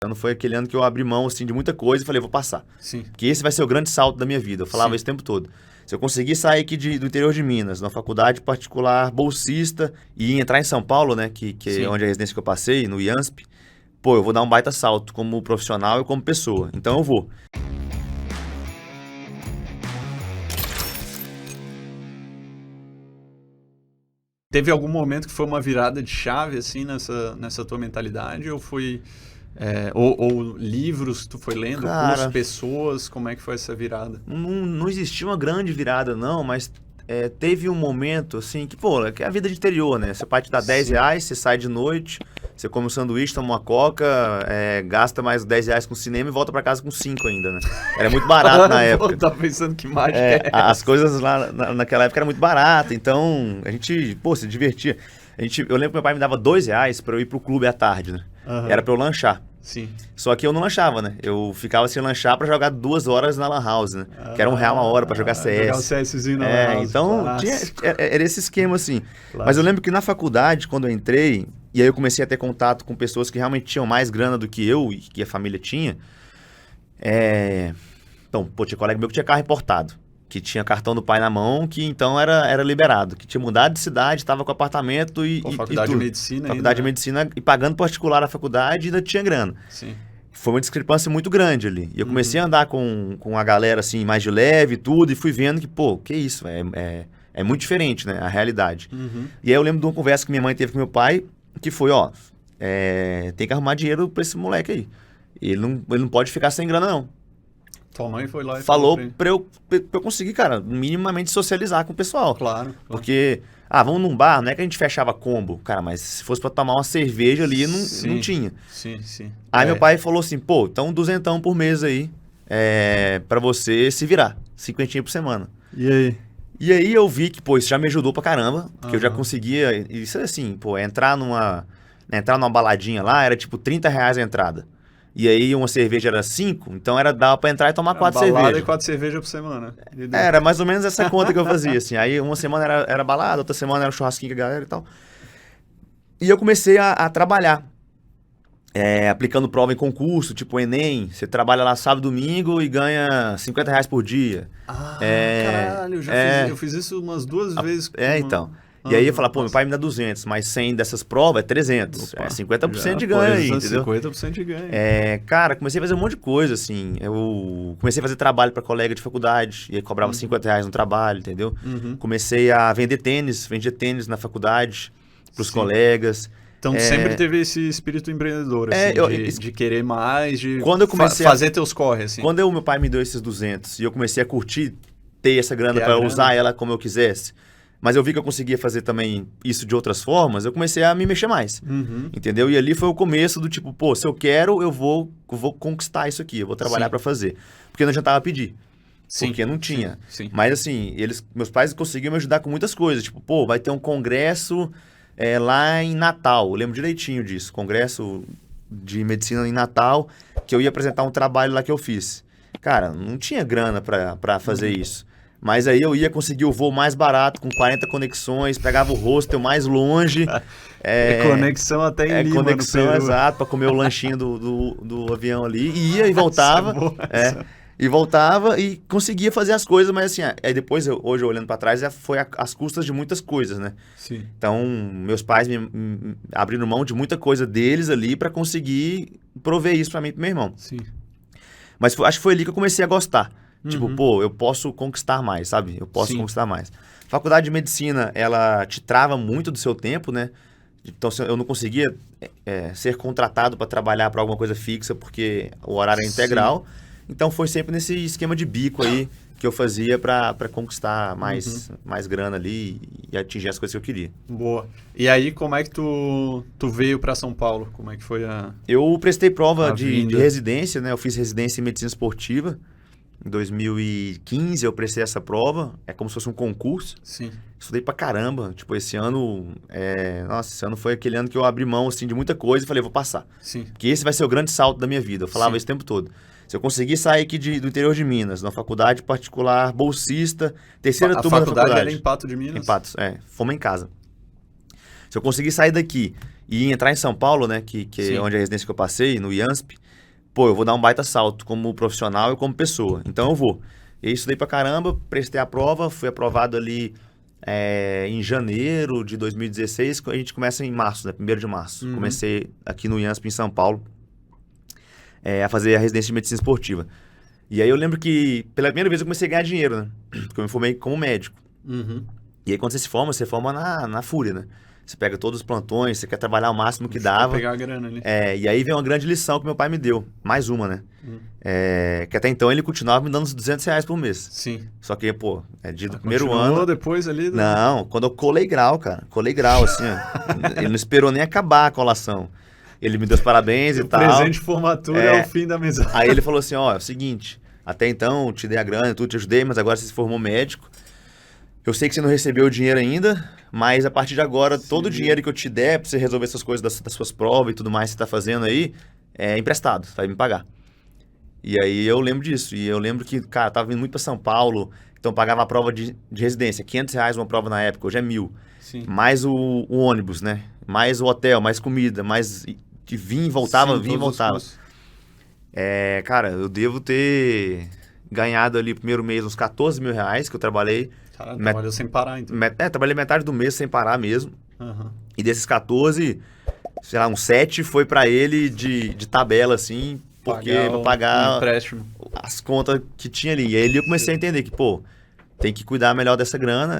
Ano foi aquele ano que eu abri mão, assim, de muita coisa e falei, vou passar. Sim. Que esse vai ser o grande salto da minha vida. Eu falava isso o tempo todo. Se eu conseguir sair aqui do interior de Minas, numa faculdade particular, bolsista, e entrar em São Paulo, né, que é onde é a residência que eu passei, no IANSP, pô, eu vou dar um baita salto como profissional e como pessoa. Então eu vou. Teve algum momento que foi uma virada de chave, assim, nessa tua mentalidade? Ou foi... ou livros que tu foi lendo, cursos, pessoas, como é que foi essa virada? Não existia uma grande virada, não, mas teve um momento, assim, que, pô, é a vida de interior, né? Seu pai te dá R$10, você sai de noite, você come um sanduíche, toma uma coca, gasta mais R$10 com cinema e volta pra casa com 5 ainda, né? Era muito barato na época. Eu tava pensando que mágica é essa? As coisas lá naquela época eram muito baratas, então a gente, pô, se divertia. Eu lembro que meu pai me dava R$2 pra eu ir pro clube à tarde, né? Uhum. Era pra eu lanchar. Sim. Só que eu não lanchava, né? Eu ficava sem lanchar pra jogar 2 horas na Lan House, né? Que era R$1 uma hora pra jogar CS. Jogar o CSzinho na Lan House. Então, era esse esquema, assim. Claro. Mas eu lembro que na faculdade, quando eu entrei, e aí eu comecei a ter contato com pessoas que realmente tinham mais grana do que eu e que a família tinha. Então, pô, tinha colega meu que tinha carro importado, que tinha cartão do pai na mão, que então era liberado, que tinha mudado de cidade, estava com apartamento e faculdade de medicina faculdade de medicina e pagando particular a faculdade e ainda tinha grana. Sim. Foi uma discrepância muito grande ali. E eu comecei a andar com a galera assim, mais de leve e tudo, e fui vendo que, pô, que isso, é muito diferente, né, a realidade. E aí eu lembro de uma conversa que minha mãe teve com meu pai, que foi, tem que arrumar dinheiro pra esse moleque aí. Ele não pode ficar sem grana, não. Tua mãe foi lá e falou pra eu conseguir, cara, minimamente socializar com o pessoal. Claro. Porque, vamos num bar, não é que a gente fechava combo, cara, mas se fosse pra tomar uma cerveja ali, não tinha. Sim. Aí meu pai falou assim, pô, então 200 por mês aí, pra você se virar, 50 por semana. E aí? E aí eu vi que, pô, isso já me ajudou pra caramba, porque eu já conseguia, isso é assim, pô, entrar numa baladinha lá, era tipo R$30 a entrada. E aí uma cerveja era 5, então dava pra entrar e tomar 4 cervejas. Balada e 4 cervejas por semana. Era mais ou menos essa conta que eu fazia, assim. Aí uma semana era balada, outra semana era churrasquinho com a galera e tal. E eu comecei a trabalhar, aplicando prova em concurso, tipo Enem. Você trabalha lá sábado, domingo e ganha R$50 por dia. Caralho, eu fiz isso umas 2 vezes. Então. E aí eu falava, pô, meu pai me dá 200, mas 100 dessas provas é 300. Opa, 50% de ganho aí, entendeu? 50% de ganho. Cara, comecei a fazer um monte de coisa, assim. Eu comecei a fazer trabalho para colega de faculdade, e aí cobrava R$50 no trabalho, entendeu? Comecei a vendia tênis na faculdade pros colegas. Então, sempre teve esse espírito empreendedor, assim, de querer mais, de fazer teus corre, assim. Quando meu pai me deu esses 200 e eu comecei a curtir, ter essa grana para usar ela como eu quisesse, mas eu vi que eu conseguia fazer também isso de outras formas, eu comecei a me mexer mais, entendeu? E ali foi o começo do tipo, pô, se eu quero, eu vou conquistar isso aqui, eu vou trabalhar para fazer. Porque não adiantava pedir. Porque não tinha. Sim. Mas assim, meus pais conseguiam me ajudar com muitas coisas. Tipo, pô, vai ter um congresso lá em Natal. Eu lembro direitinho disso. Congresso de medicina em Natal, que eu ia apresentar um trabalho lá que eu fiz. Cara, não tinha grana para fazer isso. Mas aí eu ia conseguir o voo mais barato, com 40 conexões, pegava o hostel mais longe. Conexão até em Lima, conexão, no Peru. Exato, para comer o lanchinho do avião ali. E ia e voltava. E voltava e conseguia fazer as coisas, mas assim, aí depois, hoje olhando para trás, foi às custas de muitas coisas, né? Sim. Então, meus pais me abriram mão de muita coisa deles ali para conseguir prover isso para mim e pro meu irmão. Sim. Mas acho que foi ali que eu comecei a gostar. Tipo, pô, eu posso conquistar mais, sabe? Eu posso conquistar mais. Faculdade de medicina, ela te trava muito do seu tempo, né? Então, eu não conseguia ser contratado para trabalhar para alguma coisa fixa, porque o horário é integral. Então, foi sempre nesse esquema de bico aí que eu fazia para conquistar mais grana ali e atingir as coisas que eu queria. Boa. E aí, como é que tu veio para São Paulo? Como é que foi Eu prestei prova de residência, né? Eu fiz residência em medicina esportiva. Em 2015 eu prestei essa prova, é como se fosse um concurso. Sim. Estudei pra caramba, tipo, esse ano, esse ano foi aquele ano que eu abri mão, assim, de muita coisa e falei, vou passar. Sim. Que esse vai ser o grande salto da minha vida, eu falava isso o tempo todo. Se eu conseguir sair aqui do interior de Minas, numa faculdade particular, bolsista, terceira turma da faculdade. A faculdade era em Pato de Minas? Em Patos, fomos em casa. Se eu conseguir sair daqui e entrar em São Paulo, né, que é onde é a residência que eu passei, no IANSP, pô, eu vou dar um baita salto como profissional e como pessoa. Então eu vou. E aí estudei pra caramba, prestei a prova, fui aprovado ali em janeiro de 2016, a gente começa em março, né? 1º de março. Comecei aqui no IANSP em São Paulo a fazer a residência de medicina esportiva. E aí eu lembro que pela primeira vez eu comecei a ganhar dinheiro, né? Porque eu me formei como médico. E aí quando você forma na fúria, né? Você pega todos os plantões, você quer trabalhar o máximo que dava. Pegar a grana ali. E aí vem uma grande lição que meu pai me deu. Mais uma, né? Que até então ele continuava me dando uns R$200 por mês. Sim. Só que, pô, do primeiro ano... depois ali... Não, quando eu colei grau, cara. Colei grau, assim, ó. Ele não esperou nem acabar a colação. Ele me deu os parabéns e tal. O presente de formatura é o fim da mesa. Aí ele falou assim, ó, é o seguinte, até então eu te dei a grana, tudo te ajudei, mas agora você se formou médico. Eu sei que você não recebeu o dinheiro ainda, mas a partir de agora, todo o dinheiro que eu te der pra você resolver essas coisas das suas provas e tudo mais que você tá fazendo aí, é emprestado, você vai me pagar. E aí eu lembro disso. E eu lembro que, cara, tava vindo muito pra São Paulo, então pagava a prova de residência, R$500 uma prova na época, hoje é 1.000. Sim. Mais o ônibus, né? Mais o hotel, mais comida, mais... que vinha e voltava, vinha e voltava. Cara, eu devo ter ganhado ali primeiro mês uns R$14 mil, que eu trabalhei. Cara, trabalhou sem parar, então. Trabalhei metade do mês sem parar mesmo. E desses 14, sei lá, uns 7 foi pra ele de tabela, assim, porque pra pagar empréstimo, as contas que tinha ali. E aí eu comecei a entender que, pô, tem que cuidar melhor dessa grana.